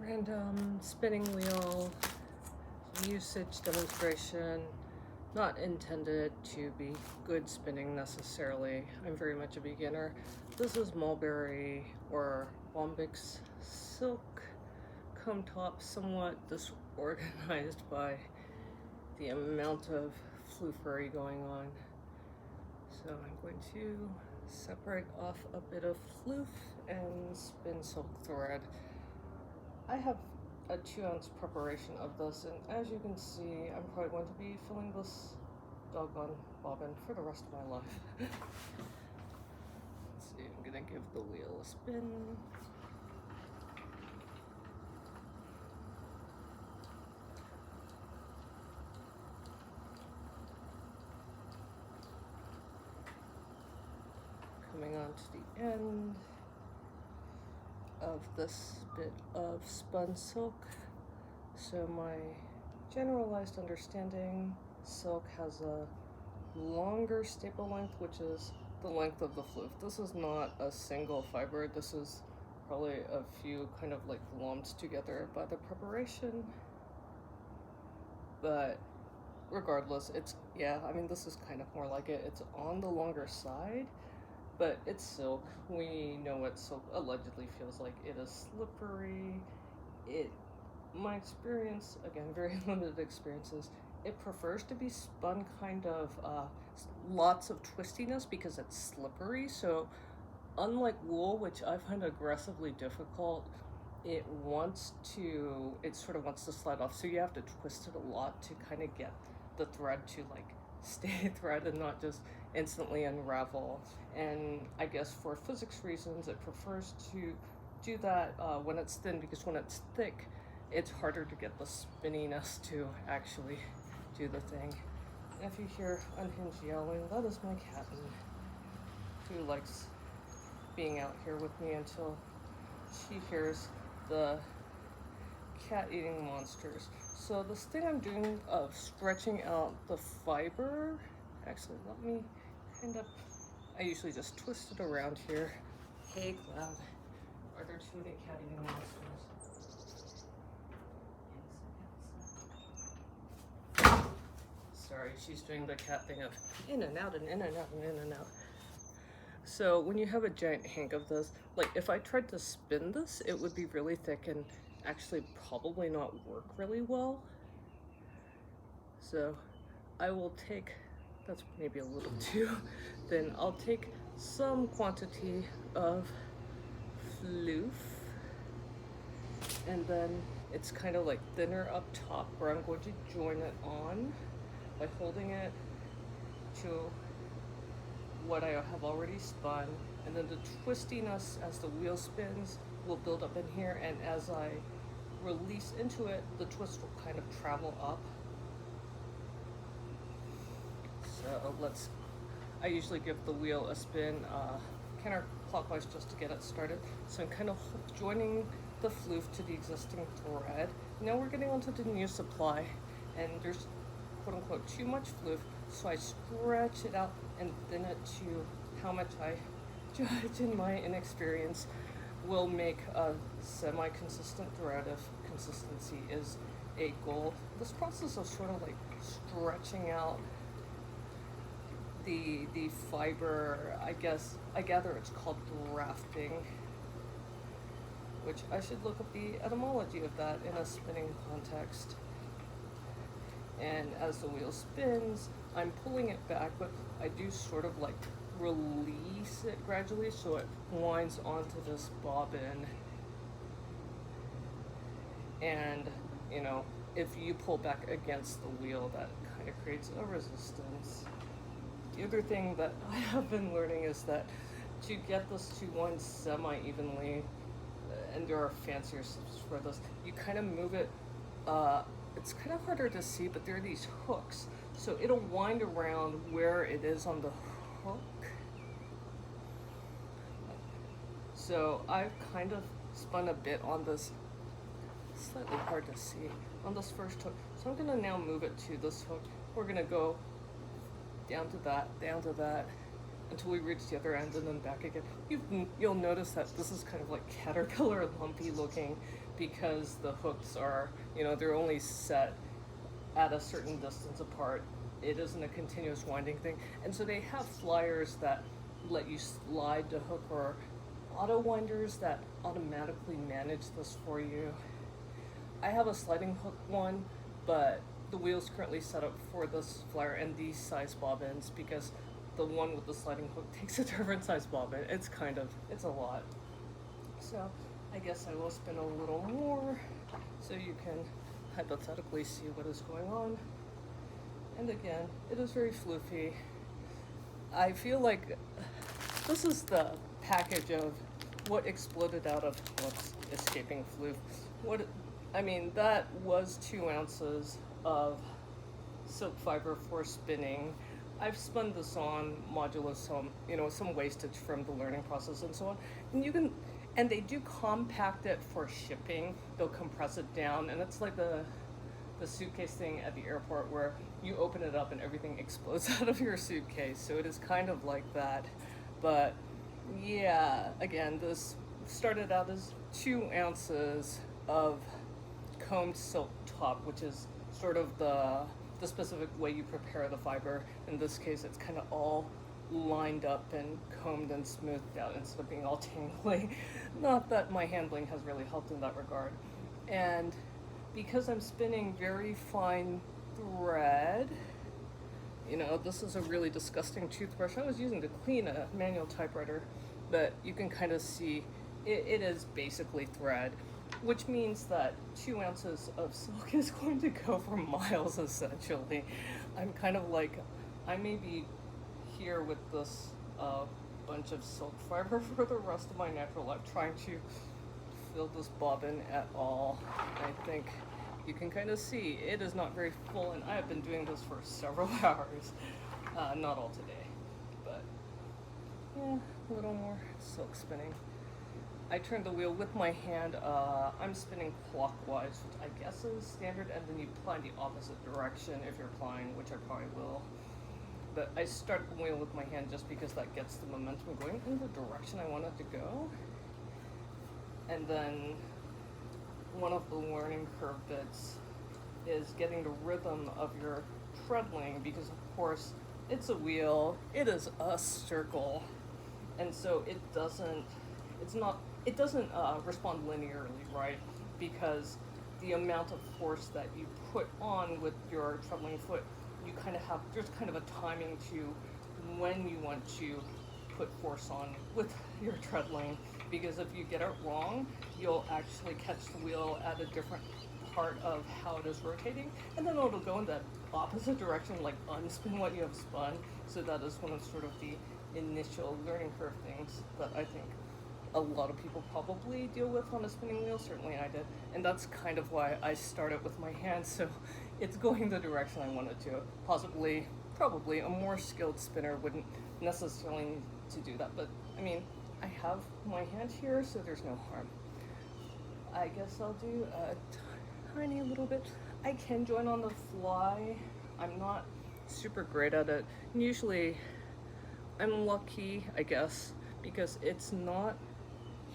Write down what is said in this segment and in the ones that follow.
Random spinning wheel usage demonstration, not intended to be good spinning necessarily. I'm very much a beginner. This is mulberry or bombyx silk comb top, somewhat disorganized by the amount of floofery going on. So I'm going to separate off a bit of floof and spin silk thread. I have a 2-ounce preparation of this, and as you can see, I'm probably going to be filling this doggone bobbin for the rest of my life. Let's see, I'm gonna give the wheel a spin. Coming on to the end of this bit of spun silk. So my generalized understanding, silk has a longer staple length, which is the length of the floof. This is not a single fiber. This is probably a few kind of like lumped together by the preparation. But regardless, it's, yeah, I mean, this is kind of more like it. It's on the longer side, but it's silk. We know what silk allegedly feels like. It is slippery. My experience, again, very limited experiences, it prefers to be spun kind of lots of twistiness because it's slippery. So unlike wool, which I find aggressively difficult, it sort of wants to slide off. So you have to twist it a lot to kind of get the thread to like stay thread and not just instantly unravel. And I guess for physics reasons, it prefers to do that when it's thin, because when it's thick, it's harder to get the spinniness to actually do the thing. And if you hear unhinged yelling, that is my cat, who likes being out here with me until she hears the cat eating monsters. So this thing I'm doing of stretching out the fiber, actually let me I usually just twist it around here. Hey Cloud, are there too many cat eating monsters? Sorry, she's doing the cat thing of in and out and in and out and in and out. So when you have a giant hank of this, like if I tried to spin this, it would be really thick and actually probably not work really well. So I will take, that's maybe a little too, then I'll take some quantity of floof, and then it's kind of like thinner up top where I'm going to join it on by holding it to what I have already spun, and then the twistiness as the wheel spins will build up in here, and as I release into it, the twist will kind of travel up. So I usually give the wheel a spin counterclockwise just to get it started. So I'm kind of joining the floof to the existing thread. Now we're getting onto the new supply, and there's quote unquote too much floof, so I stretch it out and thin it to how much I judge in my inexperience will make a semi-consistent thread if consistency is a goal. This process of sort of like stretching out the fiber, I gather it's called grafting, which I should look up the etymology of that in a spinning context. And as the wheel spins, I'm pulling it back, but I do sort of like release it gradually so it winds onto this bobbin. And you know, if you pull back against the wheel, that kind of creates a resistance. The other thing that I have been learning is that to get this to wind semi-evenly, and there are fancier steps for this, you kind of move it, it's kind of harder to see, but there are these hooks. So it'll wind around where it is on the hook. So I've kind of spun a bit on this, slightly hard to see, on this first hook. So I'm gonna now move it to this hook. We're gonna go down to that, until we reach the other end and then back again. You'll notice that this is kind of like caterpillar lumpy looking because the hooks are, they're only set at a certain distance apart. It isn't a continuous winding thing. And so they have flyers that let you slide the hook, or auto winders that automatically manage this for you. I have a sliding hook one, but the wheel's currently set up for this flyer and these size bobbins because the one with the sliding hook takes a different size bobbin. It's a lot. So I guess I will spin a little more so you can hypothetically see what is going on. And again, it is very floofy. I feel like this is the package of what exploded out of what's escaping floof. That was 2 ounces of silk fiber for spinning. I've spun this on modulo some wastage from the learning process and so on. And they do compact it for shipping. They'll compress it down, and it's like the suitcase thing at the airport where you open it up and everything explodes out of your suitcase. So it is kind of like that. But yeah, again, this started out as 2 ounces of combed silk top, which is sort of the specific way you prepare the fiber. In this case, it's kind of all lined up and combed and smoothed out instead of being all tingly. Not that my handling has really helped in that regard. And because I'm spinning very fine thread, this is a really disgusting toothbrush I was using to clean a manual typewriter, but you can kind of see it is basically thread, which means that 2 ounces of silk is going to go for miles, essentially. I'm kind of like, I may be here with this bunch of silk fiber for the rest of my natural life, trying to fill this bobbin at all. I think you can kind of see it is not very full, and I have been doing this for several hours. Not all today, but yeah, a little more silk spinning. I turn the wheel with my hand. I'm spinning clockwise, which I guess is standard, and then you ply in the opposite direction if you're plying, which I probably will. But I start the wheel with my hand just because that gets the momentum going in the direction I want it to go. And then one of the learning curve bits is getting the rhythm of your treadling, because of course it's a wheel, it is a circle, and so it doesn't respond linearly, right? Because the amount of force that you put on with your treadling foot, there's kind of a timing to when you want to put force on with your treadling, because if you get it wrong, you'll actually catch the wheel at a different part of how it is rotating, and then it'll go in the opposite direction, like unspin what you have spun. So that is one of sort of the initial learning curve things that I think a lot of people probably deal with on a spinning wheel. Certainly I did, and that's kind of why I started with my hands, so it's going the direction I wanted to. Probably a more skilled spinner wouldn't necessarily need to do that, but I have my hand here, so there's no harm. I guess I'll do a tiny little bit. I can join on the fly. I'm not super great at it. And usually I'm lucky, I guess, because it's not,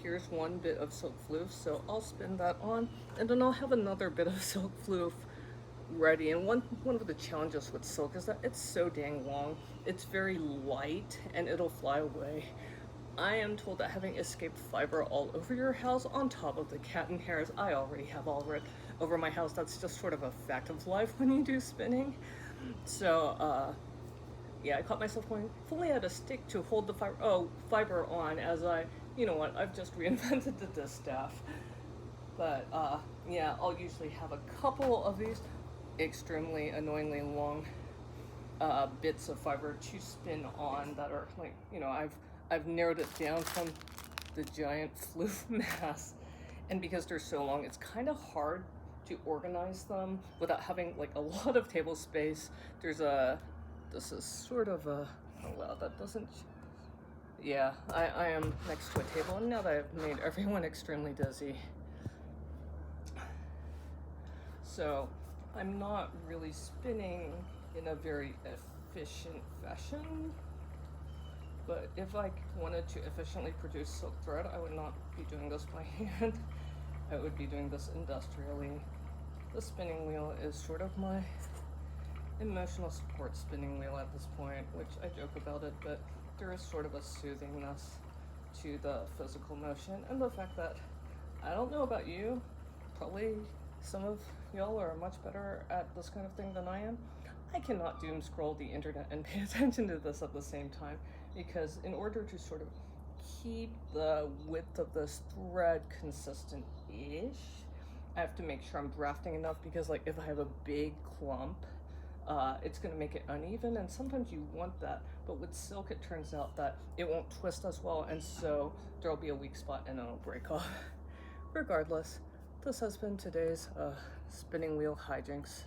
here's one bit of silk floof, so I'll spin that on, and then I'll have another bit of silk floof ready. And one of the challenges with silk is that it's so dang long. It's very light, and it'll fly away. I am told that having escaped fiber all over your house, on top of the cat and hairs I already have all over my house, that's just sort of a fact of life when you do spinning. So, yeah, I caught myself going, if only I had a stick to hold the fiber on as I've just reinvented the distaff. But, yeah, I'll usually have a couple of these extremely annoyingly long bits of fiber to spin on that are like, I've narrowed it down from the giant floof mass, and because they're so long, it's kind of hard to organize them without having like a lot of table space. This is sort of a, oh wow, that doesn't, yeah, I am next to a table, and now that I've made everyone extremely dizzy. So I'm not really spinning in a very efficient fashion. But if I wanted to efficiently produce silk thread, I would not be doing this by hand. I would be doing this industrially. The spinning wheel is sort of my emotional support spinning wheel at this point, which I joke about it, but there is sort of a soothingness to the physical motion, and the fact that, I don't know about you, probably some of y'all are much better at this kind of thing than I am. I cannot doom scroll the internet and pay attention to this at the same time, because in order to sort of keep the width of this thread consistent-ish, I have to make sure I'm drafting enough, because like if I have a big clump, it's going to make it uneven, and sometimes you want that, but with silk it turns out that it won't twist as well, and so there'll be a weak spot and it'll break off. Regardless, this has been today's spinning wheel hijinks.